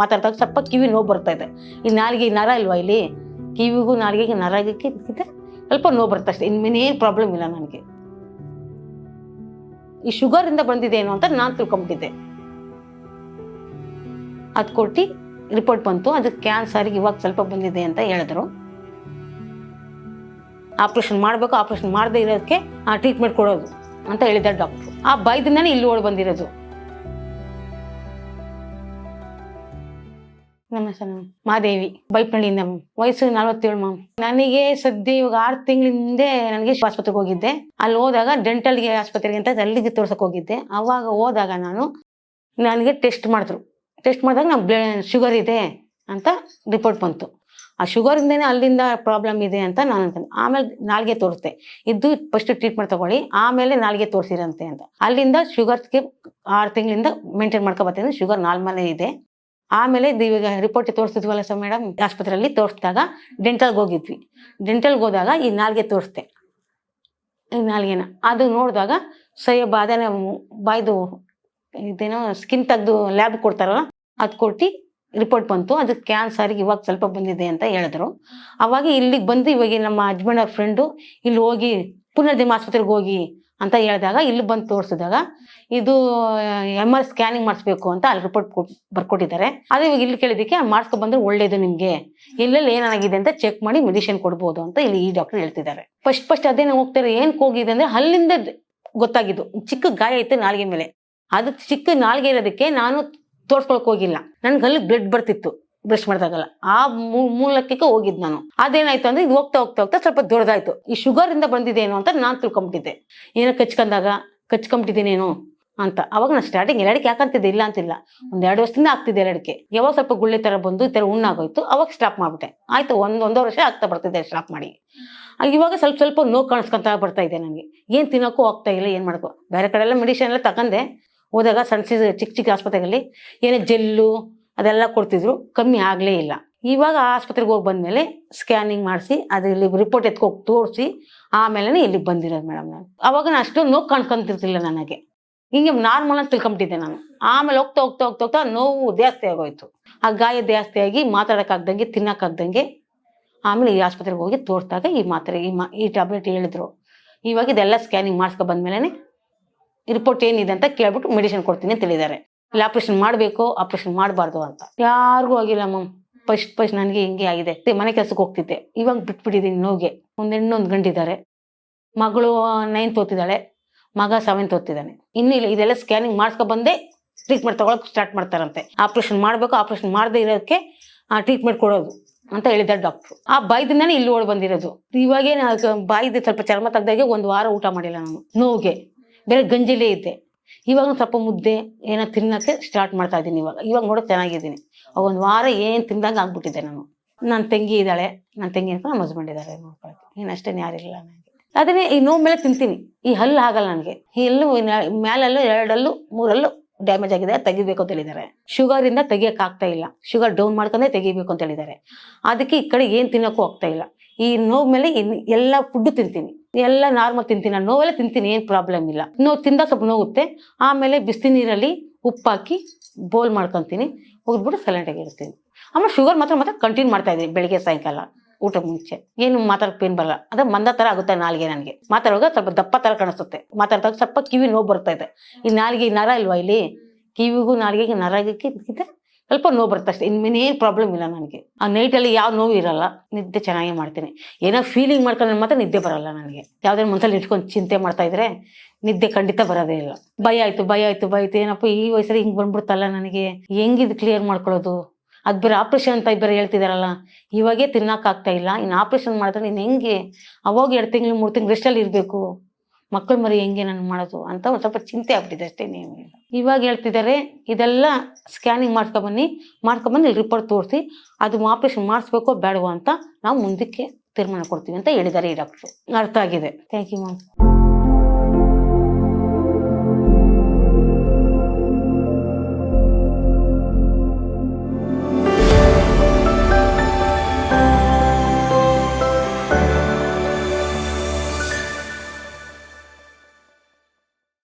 ಮಾತಾಡ್ದಾಗ ಸ್ವಲ್ಪ ಕಿವಿ ನೋವು ಬರ್ತಾ ಇದೆ. ಈ ನಾಲಿಗೆ ನರ ಇಲ್ವಾ ಇಲ್ಲಿ, ಕಿವಿಗೂ ನಾಲಿಗೆಗೆ ನರಕ್ಕೆ ಸ್ವಲ್ಪ ನೋವು ಬರುತ್ತೆ ಅಷ್ಟೇ, ಇನ್ನೇನು ಪ್ರಾಬ್ಲಮ್ ಇಲ್ಲ ನನಗೆ. ಈ ಶುಗರಿಂದ ಬಂದಿದ್ದೇನು ಅಂತ ನಾನು ತಿಳ್ಕೊಂಬಿಟ್ಟಿದ್ದೆ. ಅದು ಕೊಟ್ಟು ರಿಪೋರ್ಟ್ ಬಂತು, ಅದು ಕ್ಯಾನ್ಸರ್ಗೆ ಇವಾಗ ಸ್ವಲ್ಪ ಬಂದಿದೆ ಅಂತ ಹೇಳಿದ್ರು. ಆಪ್ರೇಷನ್ ಮಾಡಬೇಕು, ಆಪ್ರೇಷನ್ ಮಾಡದೇ ಇರೋದಕ್ಕೆ ಟ್ರೀಟ್ಮೆಂಟ್ ಕೊಡೋದು ಅಂತ ಹೇಳಿದ್ದಾರೆ ಡಾಕ್ಟ್ರು. ಆ ಭಯದಿಂದನೇ ಇಲ್ಲಿ ಓಡಿ ಬಂದಿರೋದು. ನಮ್ಮ ಹೆಸರು ಮಾದೇವಿ, ಬೈಪ್ನಳ್ಳಿಯಿಂದ. ವಯಸ್ಸು 47 ಮ್ಯಾಮ್. ನನಗೆ ಸದ್ಯ ಇವಾಗ 6 ತಿಂಗಳ ಹಿಂದೆ ನನಗೆ ಆಸ್ಪತ್ರೆಗೆ ಹೋಗಿದ್ದೆ. ಅಲ್ಲಿ ಹೋದಾಗ ಡೆಂಟಲ್ಗೆ ಆಸ್ಪತ್ರೆಗೆ ಅಂತ ಅಲ್ಲಿಗೆ ತೋರ್ಸಕ್ ಹೋಗಿದ್ದೆ. ಅವಾಗ ಹೋದಾಗ ನನಗೆ ಟೆಸ್ಟ್ ಮಾಡಿದ್ರು. ಟೆಸ್ಟ್ ಮಾಡಿದಾಗ ನಾನು ಶುಗರ್ ಇದೆ ಅಂತ ರಿಪೋರ್ಟ್ ಬಂತು. ಆ ಶುಗರಿಂದನೇ ಅಲ್ಲಿಂದ ಪ್ರಾಬ್ಲಮ್ ಇದೆ ಅಂತ ನಾನು ಅನ್ಕೊಂಡೆ. ಆಮೇಲೆ ನಾಲ್ಗೆ ತೋರಿಸ್ದೆ, ಇದ್ದು ಫಸ್ಟ್ ಟ್ರೀಟ್ಮೆಂಟ್ ತಗೊಳ್ಳಿ ಆಮೇಲೆ ನಾಲ್ಗೆ ತೋರಿಸಿರಂತೆ ಅಂತ. ಅಲ್ಲಿಂದ ಶುಗರ್ಗೆ 6 ತಿಂಗಳಿಂದ ಮೇಂಟೈನ್ ಮಾಡ್ಕೊ ಬರ್ತೀನಿ. ಶುಗರ್ ನಾರ್ಮಲ್ ಇದೆ. ಆಮೇಲೆ ಇವಾಗ ರಿಪೋರ್ಟ್ ತೋರಿಸ್ತಿದ್ವಲ್ಲ ಸರ್ ಮೇಡಮ್, ಆಸ್ಪತ್ರೆಯಲ್ಲಿ ತೋರಿಸಿದಾಗ ಡೆಂಟಲ್ಗೆ ಹೋಗಿದ್ವಿ. ಡೆಂಟಲ್ಗೆ ಹೋದಾಗ ಈ ನಾಲ್ಗೆ ತೋರಿಸ್ದೆ, ಈ ನಾಲ್ಗೆನ ಅದು ನೋಡಿದಾಗ ಅದೇನೋ ಬಾಯ್ದು ಇದೇನೋ ಸ್ಕಿನ್ ತೆಗೆದು ಲ್ಯಾಬ್ ಕೊಡ್ತಾರಲ್ಲ, ಅದು ಕೊಟ್ಟು ರಿಪೋರ್ಟ್ ಬಂತು. ಅದು ಕ್ಯಾನ್ಸರ್ಗೆ ಇವಾಗ ಸ್ವಲ್ಪ ಬಂದಿದೆ ಅಂತ ಹೇಳಿದ್ರು. ಅವಾಗ ಇಲ್ಲಿಗೆ ಬಂದು ಇವಾಗ ನಮ್ಮ ಹಸ್ಬೆಂಡ್ ಅವ್ರ ಫ್ರೆಂಡು ಇಲ್ಲಿ ಹೋಗಿ ಪುನರ್ಜನ್ಮ ಆಸ್ಪತ್ರೆಗೆ ಹೋಗಿ ಅಂತ ಹೇಳಿದಾಗ ಇಲ್ಲಿ ಬಂದು ತೋರಿಸಿದಾಗ ಇದು MR ಸ್ಕ್ಯಾನಿಂಗ್ ಮಾಡಿಸ್ಬೇಕು ಅಂತ ಅಲ್ಲಿ ರಿಪೋರ್ಟ್ ಬರ್ಕೊಟ್ಟಿದ್ದಾರೆ. ಅದು ಇವಾಗ ಇಲ್ಲಿ ಕೇಳಿದಕ್ಕೆ ಮಾಡಿಸ್ಕೊ ಬಂದ್ರೆ ಒಳ್ಳೇದು, ನಿಮಗೆ ಎಲ್ಲೆಲ್ಲಿ ಏನಾಗಿದೆ ಅಂತ ಚೆಕ್ ಮಾಡಿ ಮೆಡಿಸಿನ್ ಕೊಡ್ಬೋದು ಅಂತ ಇಲ್ಲಿ ಈ ಡಾಕ್ಟರ್ ಹೇಳ್ತಿದ್ದಾರೆ. ಫಸ್ಟ್ ಅದೇನೋ ಹೋಗ್ತಾರೆ, ಏನಕ್ಕೆ ಹೋಗಿದೆ ಅಂದ್ರೆ ಅಲ್ಲಿಂದ ಗೊತ್ತಾಗಿದ್ದು. ಚಿಕ್ಕ ಗಾಯ ಇತ್ತು ನಾಲ್ಗೆ ಮೇಲೆ. ಅದು ಚಿಕ್ಕ ನಾಲ್ಗೆ ಇರೋದಕ್ಕೆ ನಾನು ತೋರ್ಸ್ಕೊಳಕ್ ಹೋಗಿಲ್ಲ. ನನ್ಗೆ ಅಲ್ಲಿ ಬ್ಲಡ್ ಬರ್ತಿತ್ತು ಬ್ರಷ್ ಮಾಡಿದಾಗಲ್ಲ. ಆ ಮೂಲಕ್ಕೆ ಹೋಗಿದ್ದು ನಾನು. ಅದೇನಾಯ್ತು ಅಂದ್ರೆ ಇದು ಹೋಗ್ತಾ ಸ್ವಲ್ಪ ದೊಡ್ಡದಾಯ್ತು. ಈ ಶುಗರ್ ಇಂದ ಬಂದಿದ್ದೇನು ಅಂತ ನಾನು ತಿಳ್ಕೊಂಬಿಟ್ಟಿದ್ದೆ. ಏನೋ ಕಚ್ಕೊಂಬಿಟ್ಟಿದ್ದೇನೇನು ಅಂತ. ಅವಾಗ ನಾನು ಸ್ಟಾರ್ಟಿಂಗ್ ಎಲ್ಲಡಿಕೆ ಯಾಕಂತಿದ್ದೆ, ಇಲ್ಲ ಅಂತಿಲ್ಲ, 1-2 ವರ್ಷದಿಂದ ಆಗ್ತಿದ್ದೆ ಎಲ್ಲಡಿಕೆ. ಯಾವಾಗ ಸ್ವಲ್ಪ ಗುಳ್ಳೆ ತರ ಬಂದು ಈ ತರ ಹುಣ್ಣಾಗೋಯ್ತು, ಅವಾಗ ಸ್ಟಾಪ್ ಮಾಡ್ಬಿಟ್ಟೆ. ಆಯ್ತು, ಒಂದೂವರೆ ವರ್ಷ ಆಗ್ತಾ ಬರ್ತಿದ್ದೆ ಸ್ಟಾಪ್ ಮಾಡಿ. ಇವಾಗ ಸ್ವಲ್ಪ ನೋವು ಕಾಣಿಸ್ಕೊಂತ ಬರ್ತಾ ಇದೆ ನನಗೆ. ಏನ್ ತಿನ್ನೋಕ್ಕೂ ಹೋಗ್ತಾ ಇಲ್ಲ, ಏನ್ ಮಾಡ್ಕೋ. ಬೇರೆ ಕಡೆ ಎಲ್ಲ ಮೆಡಿಸಿನ್ ಎಲ್ಲ ತಗೊಂಡೆ. ಹೋದಾಗ ಸಣ್ಣ ಚಿಕ್ಕ ಆಸ್ಪತ್ರೆಗಳಲ್ಲಿ ಏನೋ ಜೆಲ್ಲು ಅದೆಲ್ಲ ಕೊಡ್ತಿದ್ರು, ಕಮ್ಮಿ ಆಗಲೇ ಇಲ್ಲ. ಇವಾಗ ಆಸ್ಪತ್ರೆಗೆ ಹೋಗಿ ಬಂದಮೇಲೆ ಸ್ಕ್ಯಾನಿಂಗ್ ಮಾಡಿಸಿ ಅದು ಇಲ್ಲಿ ರಿಪೋರ್ಟ್ ಎತ್ಕೋಗಿ ತೋರಿಸಿ ಆಮೇಲೆ ಇಲ್ಲಿಗೆ ಬಂದಿರೋದು ಮೇಡಮ್. ನಾನು ಅವಾಗ ನಾನು ಅಷ್ಟು ನೋವು ಕಾಣ್ಕೊಂತಿರ್ತಿಲ್ಲ ನನಗೆ. ಹಿಂಗೆ ನಾರ್ಮಲ್ ಅಂತ ತಿಳ್ಕೊಂಬಿಟ್ಟಿದ್ದೆ ನಾನು. ಆಮೇಲೆ ಹೋಗ್ತಾ ನೋವು ಜಾಸ್ತಿ ಆಗೋಯ್ತು. ಆ ಗಾಯ ಜಾಸ್ತಿ ಆಗಿ ಮಾತಾಡೋಕ್ಕಾಗ್ದಂಗೆ ತಿನ್ನೋಕ್ಕಾಗ್ದಂಗೆ ಆಮೇಲೆ ಈ ಆಸ್ಪತ್ರೆಗೆ ಹೋಗಿ ತೋರಿಸಿದಾಗ ಈ ಮಾತ್ರೆ ಈ ಟ್ಯಾಬ್ಲೆಟ್ ಹೇಳಿದ್ರು. ಇವಾಗ ಇದೆಲ್ಲ ಸ್ಕ್ಯಾನಿಂಗ್ ಮಾಡಿಸ್ಕೊ ಬಂದ್ಮೇಲೆ ರಿಪೋರ್ಟ್ ಏನಿದೆ ಅಂತ ಕೇಳ್ಬಿಟ್ಟು ಮೆಡಿಸಿನ್ ಕೊಡ್ತೀನಿ ಅಂತ ಹೇಳಿದ್ದಾರೆ. ಇಲ್ಲಿ ಆಪ್ರೇಷನ್ ಮಾಡಬೇಕು, ಆಪ್ರೇಷನ್ ಮಾಡಬಾರ್ದು ಅಂತ ಯಾರಿಗೂ ಆಗಿಲ್ಲ ಮ್ಯಾಮ್. ಫಸ್ಟ್ ನನಗೆ ಹಿಂಗೆ ಆಗಿದೆ. ಮನೆ ಕೆಲಸಕ್ಕೆ ಹೋಗ್ತಿದ್ದೆ, ಇವಾಗ ಬಿಟ್ಬಿಟ್ಟಿದ್ದೀನಿ ನೋವಿಗೆ. ಇನ್ನೊಂದು ಗಂಡಿದ್ದಾರೆ, ಮಗಳು 9th ಓದ್ತಿದ್ದಾಳೆ, ಮಗ 7th ಓದ್ತಿದ್ದಾನೆ. ಇನ್ನೂ ಇಲ್ಲ, ಇದೆಲ್ಲ ಸ್ಕ್ಯಾನಿಂಗ್ ಮಾಡಿಸ್ಕೊ ಬಂದೇ ಟ್ರೀಟ್ಮೆಂಟ್ ತಗೊಳಕ್ ಸ್ಟಾರ್ಟ್ ಮಾಡ್ತಾರಂತೆ. ಆಪ್ರೇಷನ್ ಮಾಡಬೇಕು, ಆಪ್ರೇಷನ್ ಮಾಡದೇ ಇರೋದಕ್ಕೆ ಟ್ರೀಟ್ಮೆಂಟ್ ಕೊಡೋದು ಅಂತ ಹೇಳಿದ್ದಾರೆ ಡಾಕ್ಟ್ರು. ಆ ಭಯದಿಂದನೇ ಇಲ್ಲಿ ಓಡಿ ಬಂದಿರೋದು. ಇವಾಗೇನು ಬಾಯಿದೆ ಸ್ವಲ್ಪ ಚರ್ಮ ತೆಗ್ದಾಗೆ 1 ವಾರ ಊಟ ಮಾಡಿಲ್ಲ ನಾನು ನೋವಿಗೆ. ಬೇರೆ ಗಂಜಿಲೇ ಇದ್ದೆ. ಇವಾಗ ಸ್ವಲ್ಪ ಮುದ್ದೆ ಏನೋ ತಿನ್ನೋಕ್ಕೆ ಸ್ಟಾರ್ಟ್ ಮಾಡ್ತಾ ಇದ್ದೀನಿ. ಇವಾಗ ನೋಡೋಕೆ ಚೆನ್ನಾಗಿದ್ದೀನಿ. 1 ವಾರ ಏನು ತಿಂದಂಗೆ ಆಗ್ಬಿಟ್ಟಿದ್ದೆ ನಾನು. ನನ್ನ ತಂಗಿ ಇದ್ದಾಳೆ, ನನ್ನ ತಂಗಿ ಅಂತ ನಮ್ಮ ಹಸ್ಬೆಂಡ್ ಇದ್ದಾರೆ ನೋಡ್ಕೊಳಕ್ಕೆ. ಏನಷ್ಟೇ ಯಾರಿಲ್ಲ ನನಗೆ. ಅದನ್ನೇ ಈ ನೋವು ಮೇಲೆ ತಿಂತೀನಿ. ಈ ಹಲ್ಲು ಆಗಲ್ಲ ನನಗೆ. ಈ ಹಲ್ಲು ಮೇಲಲ್ಲೂ 2 3 ಡ್ಯಾಮೇಜ್ ಆಗಿದೆ, ತೆಗಿಬೇಕು ಅಂತ ಹೇಳಿದ್ದಾರೆ. ಶುಗರಿಂದ ತೆಗಿಯೋಕ್ಕಾಗ್ತಾ ಇಲ್ಲ, ಶುಗರ್ ಡೌನ್ ಮಾಡ್ಕೊಂಡೇ ತೆಗಿಬೇಕು ಅಂತ ಹೇಳಿದ್ದಾರೆ. ಅದಕ್ಕೆ ಈ ಕಡೆ ಏನು ತಿನ್ನೋಕ್ಕೂ ಆಗ್ತಾ ಇಲ್ಲ. ಈ ನೋವು ಮೇಲೆ ಎಲ್ಲ ಫುಡ್ ತಿಂತೀನಿ, ಎಲ್ಲ ನಾರ್ಮಲ್ ತಿಂತೀನಿ. ನಾನು ನೋವೆಲ್ಲ ತಿಂತೀನಿ, ಏನು ಪ್ರಾಬ್ಲಮ್ ಇಲ್ಲ. ನೋವು ತಿಂದ ಸ್ವಲ್ಪ ನೋವುತ್ತೆ. ಆಮೇಲೆ ಬಿಸಿ ನೀರಲ್ಲಿ ಉಪ್ಪಾಕಿ ಬೋಲ್ ಮಾಡ್ಕೊತೀನಿ, ಹೋಗ್ಬಿಟ್ಟು ಸೈಲೆಂಟಾಗಿ ಇರ್ತೀನಿ. ಆಮೇಲೆ ಶುಗರ್ ಮಾತ್ರ ಕಂಟಿನ್ಯೂ ಮಾಡ್ತಾ ಇದ್ದೀನಿ. ಬೆಳಿಗ್ಗೆ ಸಾಯಂಕಾಲ ಊಟಕ್ಕೆ ಮುಂಚೆ ಏನು ಮಾತಾಡೋಕೆ ಪೇನ್ ಬರಲ್ಲ. ಅದೇ ಮಂದ ಥರ ಆಗುತ್ತೆ ನಾಲ್ಗೆ. ನನಗೆ ಮಾತಾಡುವಾಗ ಸ್ವಲ್ಪ ದಪ್ಪ ಥರ ಕಾಣಿಸುತ್ತೆ. ಮಾತಾಡಿದಾಗ ಸ್ವಲ್ಪ ಕಿವಿ ನೋವು ಬರ್ತಾ ಇದೆ. ಈ ನಾಲ್ಗೆ ನರ ಇಲ್ವಾ ಇಲ್ಲಿ, ಕಿವಿಗೂ ನಾಲ್ಗೆಗೆ ನರಕ್ಕೆ ಸ್ವಲ್ಪ ನೋವು ಬರುತ್ತೆ ಅಷ್ಟೇ, ಇನ್ನೇನು ಪ್ರಾಬ್ಲಮ್ ಇಲ್ಲ ನನಗೆ. ಆ ನೈಟಲ್ಲಿ ಯಾವ ನೋವು ಇರಲ್ಲ, ನಿದ್ದೆ ಚೆನ್ನಾಗಿ ಮಾಡ್ತೀನಿ. ಏನೋ ಫೀಲಿಂಗ್ ಮಾಡ್ಕೊಂಡ್ರೆ ಮಾತ್ರ ನಿದ್ದೆ ಬರಲ್ಲ ನನಗೆ. ಯಾವುದೇನು ಮನಸ್ಸಲ್ಲಿ ಇಟ್ಕೊಂಡು ಚಿಂತೆ ಮಾಡ್ತಾ ಇದ್ರೆ ನಿದ್ದೆ ಖಂಡಿತ ಬರೋದೇ ಇಲ್ಲ. ಭಯ ಆಯ್ತು ಏನಪ್ಪ ಈ ವಯಸ್ಸಲ್ಲಿ ಹಿಂಗೆ ಬಂದ್ಬಿಡ್ತಲ್ಲ ನನಗೆ, ಹೆಂಗಿದು ಕ್ಲಿಯರ್ ಮಾಡ್ಕೊಳ್ಳೋದು. ಅದು ಬೇರೆ ಆಪ್ರೇಷನ್ ಅಂತ ಬೇರೆ ಹೇಳ್ತಿದಾರಲ್ಲ, ಇವಾಗೇ ತಿನ್ನೋಕ್ಕಾಗ್ತಾ ಇಲ್ಲ, ಇನ್ನು ಆಪ್ರೇಷನ್ ಮಾಡಿದ್ರೆ ನೀನು ಹೆಂಗೆ ಅವಾಗ 2 ತಿಂಗಳು 3 ತಿಂಗಳು ರೆಸ್ಟಲ್ಲಿ ಇರಬೇಕು, ಮಕ್ಕಳು ಮರಿ ಹೆಂಗೆ ನಾನು ಮಾಡೋದು ಅಂತ ಒಂದು ಸ್ವಲ್ಪ ಚಿಂತೆ ಆಗ್ಬಿಟ್ಟಿದೆ ಅಷ್ಟೇ. ನೀವು ಇವಾಗ ಹೇಳ್ತಿದ್ದಾರೆ ಇದೆಲ್ಲ ಸ್ಕ್ಯಾನಿಂಗ್ ಮಾಡ್ಕೊಬಂದು ಇಲ್ಲಿ ರಿಪೋರ್ಟ್ ತೋರಿಸಿ ಅದು ಆಪ್ರೇಷನ್ ಮಾಡಿಸ್ಬೇಕೋ ಬೇಡವೋ ಅಂತ ನಾವು ಮುಂದಕ್ಕೆ ತೀರ್ಮಾನ ಕೊಡ್ತೀವಿ ಅಂತ ಹೇಳಿದ್ದಾರೆ ಈ ಡಾಕ್ಟ್ರು. ಅರ್ಥ ಆಗಿದೆ. Thank you ma'am.